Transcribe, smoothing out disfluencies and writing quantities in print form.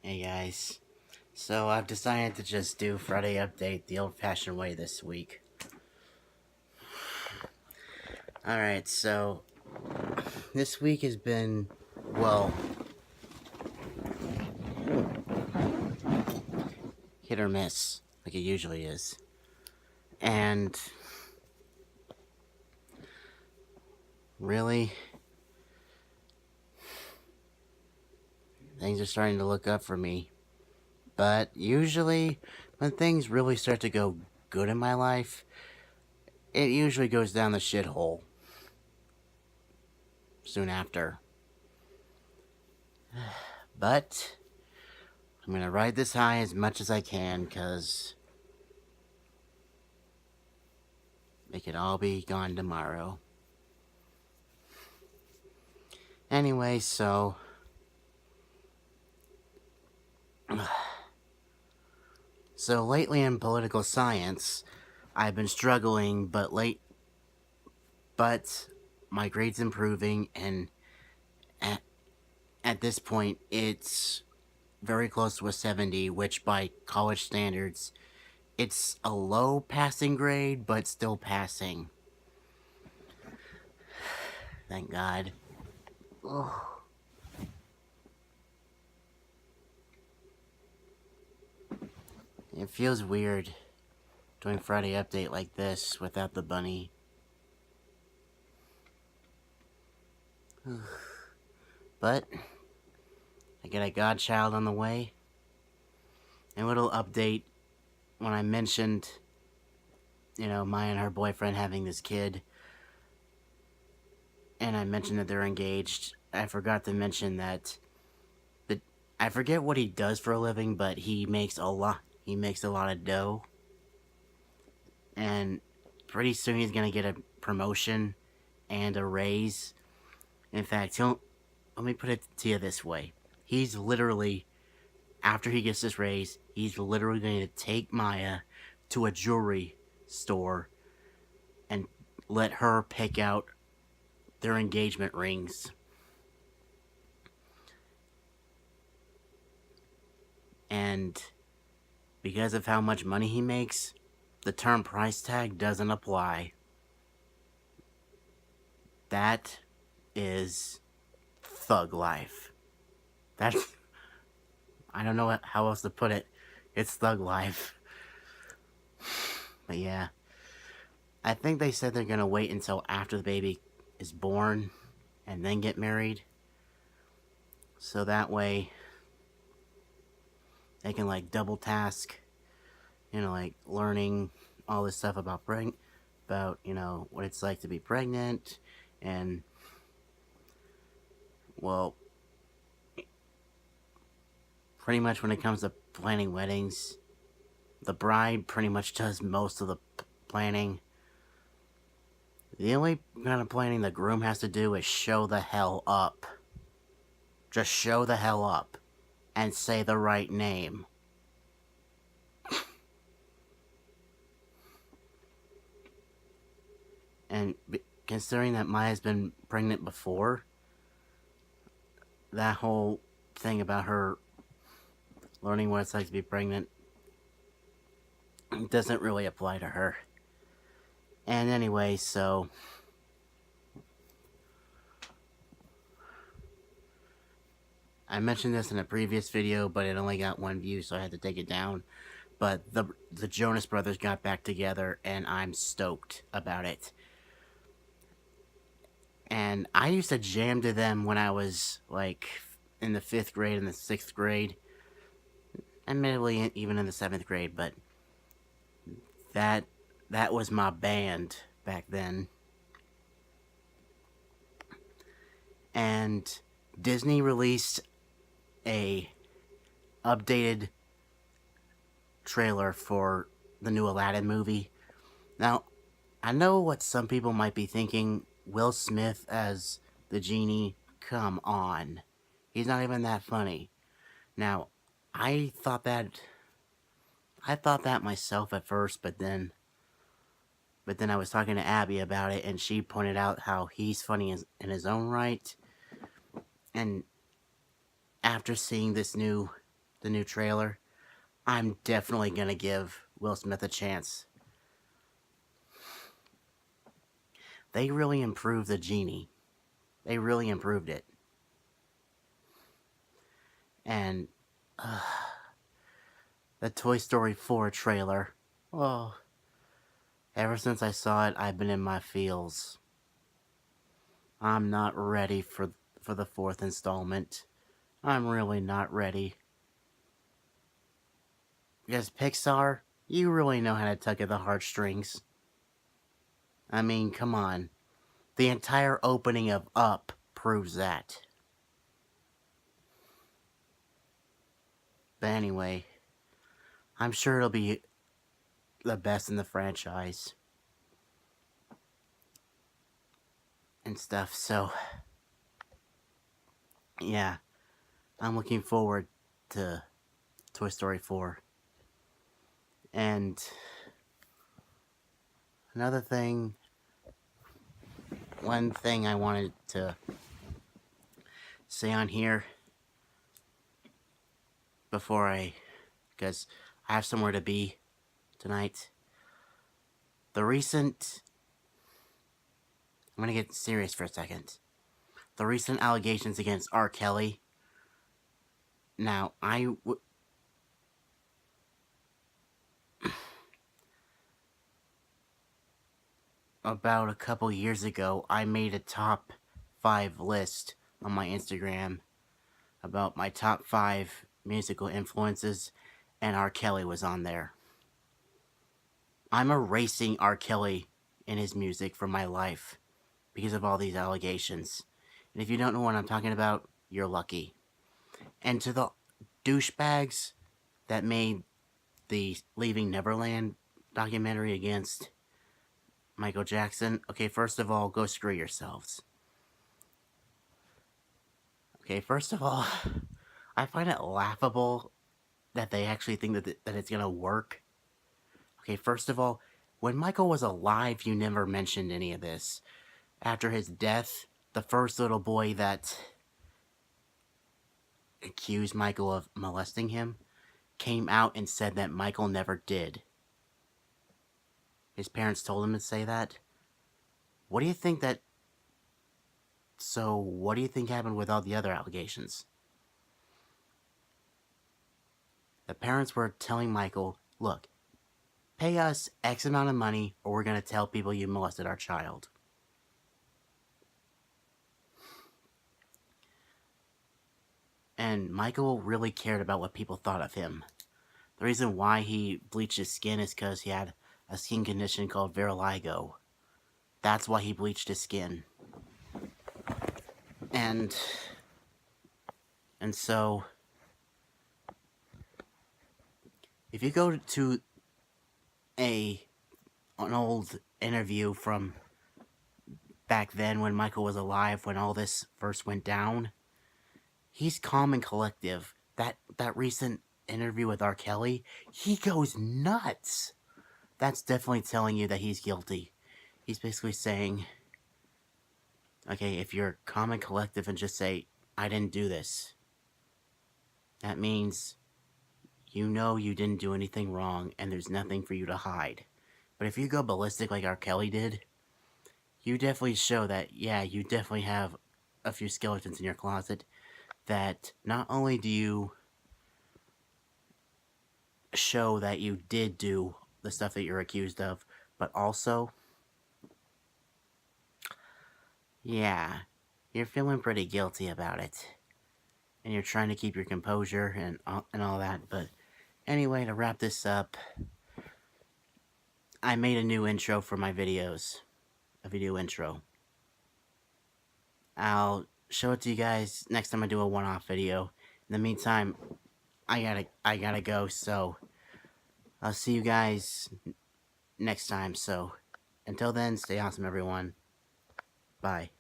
Hey guys, so I've decided to just do Friday Update the old-fashioned way this week. Alright, so this week has been, well, hit or miss, like it usually is. And really, things are starting to look up for me. But usually, when things really start to go good in my life, it usually goes down the shithole soon after. But I'm gonna ride this high as much as I can, because it could all be gone tomorrow. Anyway, so lately in political science, I've been struggling, but my grade's improving, and at this point, it's very close to a 70, which by college standards, it's a low passing grade, but still passing. Thank God. Ugh. It feels weird doing Friday Update like this without the bunny. But I get a godchild on the way. And a little update when I mentioned, Maya and her boyfriend having this kid. And I mentioned that they're engaged. I forgot to mention that I forget what he does for a living, but he makes a lot of dough. And pretty soon he's gonna get a promotion and a raise. In fact, let me put it to you this way. He's literally, after he gets this raise, he's literally going to take Maya to a jewelry store and let her pick out their engagement rings. And because of how much money he makes, the term price tag doesn't apply. That is thug life. That's, I don't know how else to put it. It's thug life. But yeah, I think they said they're gonna wait until after the baby is born and then get married. So that way they can like double task, like learning all this stuff about what it's like to be pregnant, and well, pretty much when it comes to planning weddings, the bride pretty much does most of the planning. The only kind of planning the groom has to do is show the hell up. Just show the hell up and say the right name. And considering that Maya's been pregnant before, that whole thing about her learning what it's like to be pregnant doesn't really apply to her. And anyway, so I mentioned this in a previous video, but it only got 1 view, so I had to take it down. But the Jonas Brothers got back together, and I'm stoked about it. And I used to jam to them when I was, like, in the 5th grade and the 6th grade. Admittedly, even in the 7th grade, but that was my band back then. And Disney released a updated trailer for the new Aladdin movie. Now, I know what some people might be thinking. Will Smith as the genie? Come on. He's not even that funny. Now, I thought that myself at first, but then I was talking to Abby about it, and she pointed out how he's funny in his own right. And after seeing this new the new trailer, I'm definitely gonna give Will Smith a chance. They really improved the genie. They really improved it. And the Toy Story 4 trailer. Oh, ever since I saw it, I've been in my feels. I'm not ready for the fourth installment. I'm really not ready. Because Pixar, you really know how to tug at the heartstrings. I mean, come on. The entire opening of Up proves that. But anyway, I'm sure it'll be the best in the franchise. And stuff, so... yeah, I'm looking forward to Toy Story 4. And... another thing... one thing I wanted to say on here before because I have somewhere to be tonight. The recent... I'm gonna get serious for a second. The recent allegations against R. Kelly. Now, about a couple years ago, I made a top 5 list on my Instagram about my top 5 musical influences, and R. Kelly was on there. I'm erasing R. Kelly and his music from my life because of all these allegations. And if you don't know what I'm talking about, you're lucky. And to the douchebags that made the Leaving Neverland documentary against Michael Jackson, okay, first of all, go screw yourselves. Okay, first of all, I find it laughable that they actually think that it's gonna work. Okay, first of all, when Michael was alive, you never mentioned any of this. After his death, the first little boy that accused Michael of molesting him came out and said that Michael never did. His parents told him to say that. What do you think that... So, what do you think happened with all the other allegations? The parents were telling Michael, look, pay us X amount of money or we're going to tell people you molested our child. And Michael really cared about what people thought of him. The reason why he bleached his skin is because he had a skin condition called vitiligo. That's why he bleached his skin. And so, if you go to an old interview from back then when Michael was alive, when all this first went down, he's calm and collective. That recent interview with R. Kelly, he goes nuts. That's definitely telling you that he's guilty. He's basically saying, okay, if you're calm and collective and just say, I didn't do this, that means you know you didn't do anything wrong and there's nothing for you to hide. But if you go ballistic like R. Kelly did, you definitely show that, yeah, you definitely have a few skeletons in your closet, that not only do you show that you did do the stuff that you're accused of, but also, yeah, you're feeling pretty guilty about it. And you're trying to keep your composure and all that. But anyway, to wrap this up, I made a new intro for my videos. A video intro. I'll show it to you guys next time I do a one-off video. In the meantime, I gotta go, so I'll see you guys next time. So until then, stay awesome, everyone. Bye.